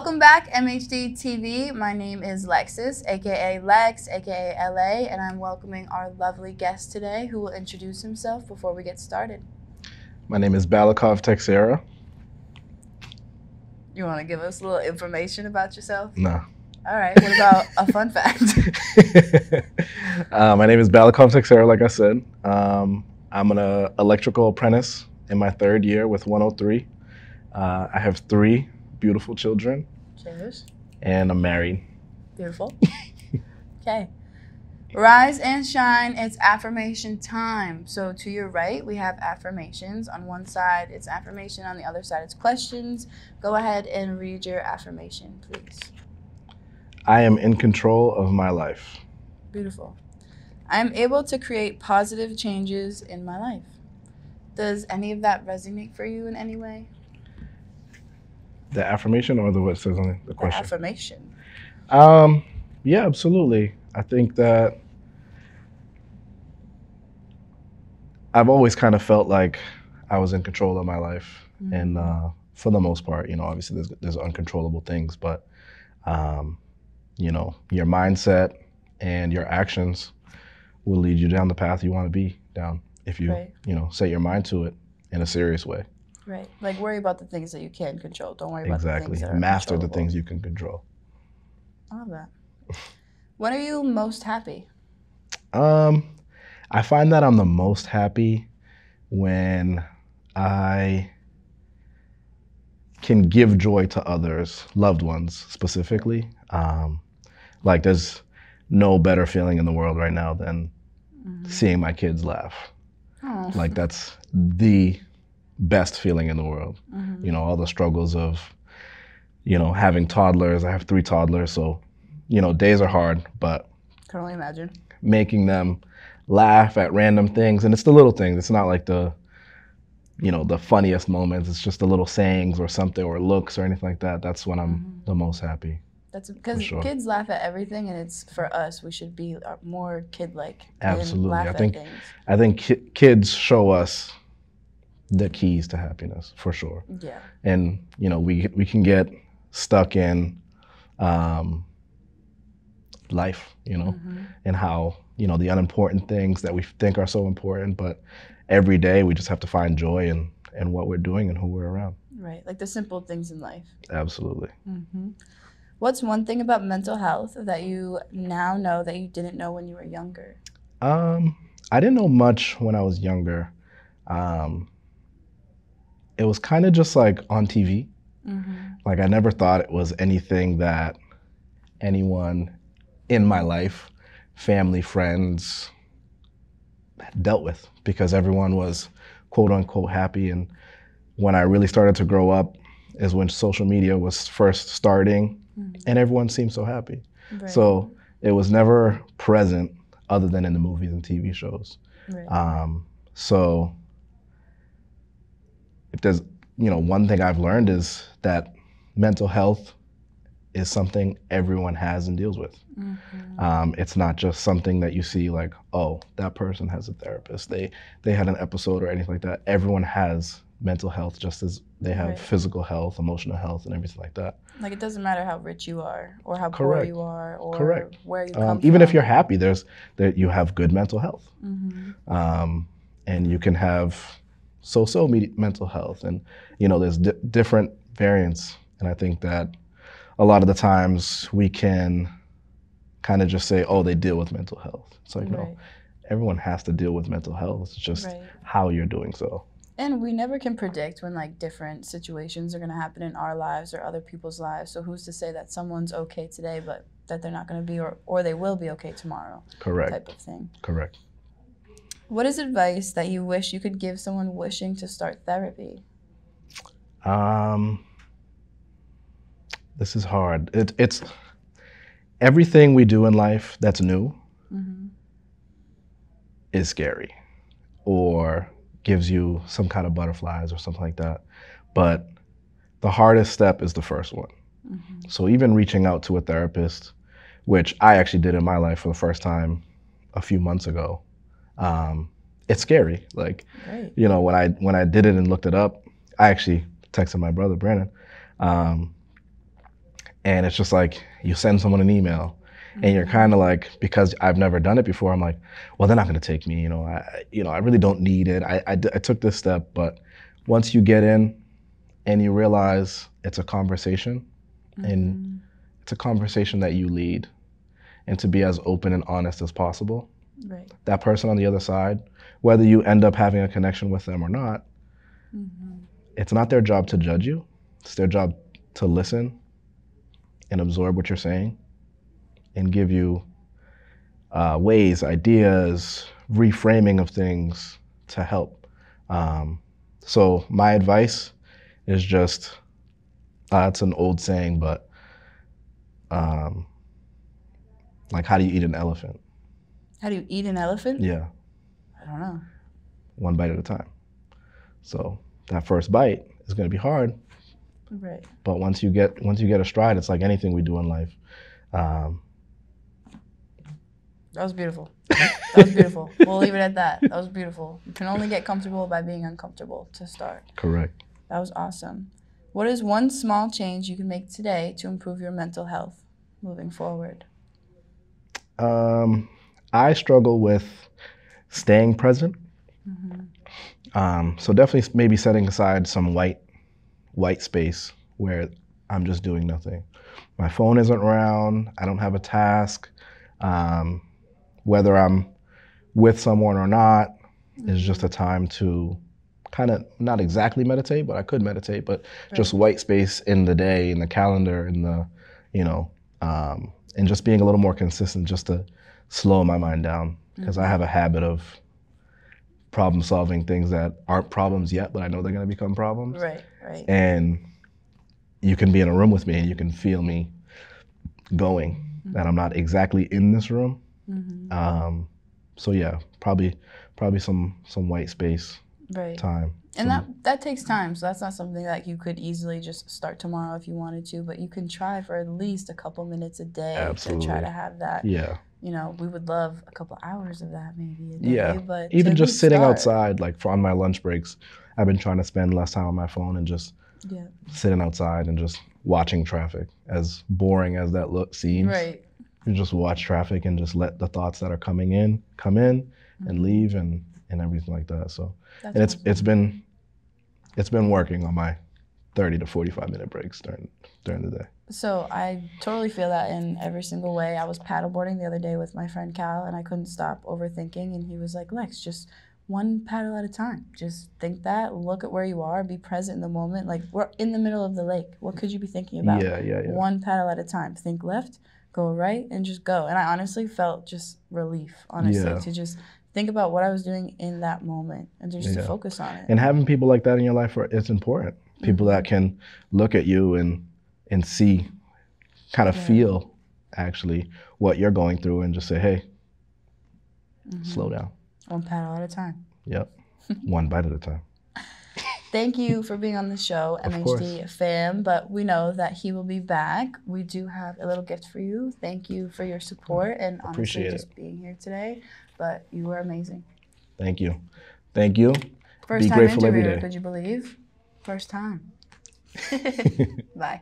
Welcome back, MHD TV. My name is Lexus, aka Lex, aka LA, and I'm welcoming our lovely guest today who will introduce himself before we get started. My name is Balacov Teixeira. You want to give us a little information about yourself? No. All right, what about a fun fact? My name is Balacov Teixeira, like I said. I'm an electrical apprentice in my third year with 103. I have 3 beautiful children. Cheers. And I'm married. Beautiful. Okay. Rise and shine, it's affirmation time. So to your right, we have affirmations. On one side, it's affirmation. On the other side, it's questions. Go ahead and read your affirmation, please. I am in control of my life. Beautiful. I am able to create positive changes in my life. Does any of that resonate for you in any way? The affirmation or what it says on the question? The affirmation. Yeah, absolutely. I think that I've always kind of felt like I was in control of my life. Mm-hmm. And for the most part, obviously there's uncontrollable things, but your mindset and your actions will lead you down the path you want to be down if you, right. Set your mind to it in a serious way. Right. Like worry about the things that you can control. Don't worry about the things that are master the things you can control. I love that. When are you most happy? I find that I'm the most happy when I can give joy to others, loved ones specifically. Like there's no better feeling in the world right now than seeing my kids laugh. Oh. Like that's the best feeling in the world. All the struggles of, having toddlers. I have 3 toddlers, so, days are hard, but can only imagine making them laugh at random things. And it's the little things. It's not like the funniest moments. It's just the little sayings or something or looks or anything like that. That's when I'm the most happy. That's because kids laugh at everything, and it's for us. We should be more kid-like. Absolutely. And laugh at things. I think kids show us the keys to happiness for sure. Yeah. And we can get stuck in life, and how the unimportant things that we think are so important, but every day we just have to find joy in what we're doing and who we're around. Right, like the simple things in life. Absolutely. What's one thing about mental health that you now know that you didn't know when you were younger? I didn't know much when I was younger. It was kind of just like on TV. Like I never thought it was anything that anyone in my life, family, friends, dealt with, because everyone was quote unquote happy. And when I really started to grow up is when social media was first starting, and everyone seemed so happy. Right. So it was never present other than in the movies and TV shows. Right. So if there's, one thing I've learned is that mental health is something everyone has and deals with. It's not just something that you see like, oh, that person has a therapist. They had an episode or anything like that. Everyone has mental health just as they have physical health, emotional health, and everything like that. Like it doesn't matter how rich you are or how poor you are or where you come from. Even if you're happy, you have good mental health. And you can have so-so mental health, and there's different variants. And I think that a lot of the times we can kind of just say, oh, they deal with mental health. It's like, no, everyone has to deal with mental health. It's just how you're doing so. And we never can predict when like different situations are going to happen in our lives or other people's lives. So who's to say that someone's okay today, but that they're not going to be, or they will be okay tomorrow? Correct. Type of thing. Correct. What is advice that you wish you could give someone wishing to start therapy? This is hard. It's everything we do in life that's new is scary or gives you some kind of butterflies or something like that. But the hardest step is the first one. So even reaching out to a therapist, which I actually did in my life for the first time a few months ago, it's scary. Like, when I did it and looked it up, I actually texted my brother, Brandon. And it's just like you send someone an email and you're kind of like, because I've never done it before, I'm like, well, they're not going to take me. I really don't need it. I took this step, but once you get in and you realize it's a conversation, and it's a conversation that you lead, and to be as open and honest as possible. Right. That person on the other side, whether you end up having a connection with them or not, it's not their job to judge you. It's their job to listen and absorb what you're saying and give you ways, ideas, reframing of things to help. So my advice is just, it's an old saying, but like, how do you eat an elephant? How do you eat an elephant? Yeah. I don't know. One bite at a time. So that first bite is going to be hard. Right. But once you get a stride, it's like anything we do in life. That was beautiful. That was beautiful. We'll leave it at that. That was beautiful. You can only get comfortable by being uncomfortable to start. Correct. That was awesome. What is one small change you can make today to improve your mental health moving forward? I struggle with staying present. So definitely maybe setting aside some white space where I'm just doing nothing. My phone isn't around. I don't have a task. Whether I'm with someone or not is just a time to kind of not exactly meditate, but I could meditate, but just white space in the day, in the calendar, in the, and just being a little more consistent just to slow my mind down, because I have a habit of problem solving things that aren't problems yet, but I know they're going to become problems. Right. And you can be in a room with me and you can feel me going, that I'm not exactly in this room. So yeah, probably some white space time. And that takes time, so that's not something that you could easily just start tomorrow if you wanted to, but you can try for at least a couple minutes a day to try to have that. Yeah. We would love a couple hours of that maybe a day. Yeah, but even just sitting outside, like on my lunch breaks, I've been trying to spend less time on my phone and just sitting outside and just watching traffic. As boring as that seems, you just watch traffic and just let the thoughts that are coming in come in and leave and everything like that. So it's been working on my 30 to 45 minute breaks during the day. So I totally feel that in every single way. I was paddleboarding the other day with my friend Cal, and I couldn't stop overthinking, and he was like, Lex, just one paddle at a time. Just think that, look at where you are, be present in the moment. Like, we're in the middle of the lake. What could you be thinking about? Yeah. One paddle at a time. Think left, go right, and just go. And I honestly felt just relief, honestly, to just think about what I was doing in that moment and just to focus on it. And having people like that in your life is important. People that can look at you and see, kind of feel actually what you're going through and just say, hey, slow down. One paddle at a time. Yep. One bite at a time. Thank you for being on the show, MHD Fam, but we know that he will be back. We do have a little gift for you. Thank you for your support and honestly just being here today, but you were amazing. Thank you. First time interviewer, could you believe? First time. Bye.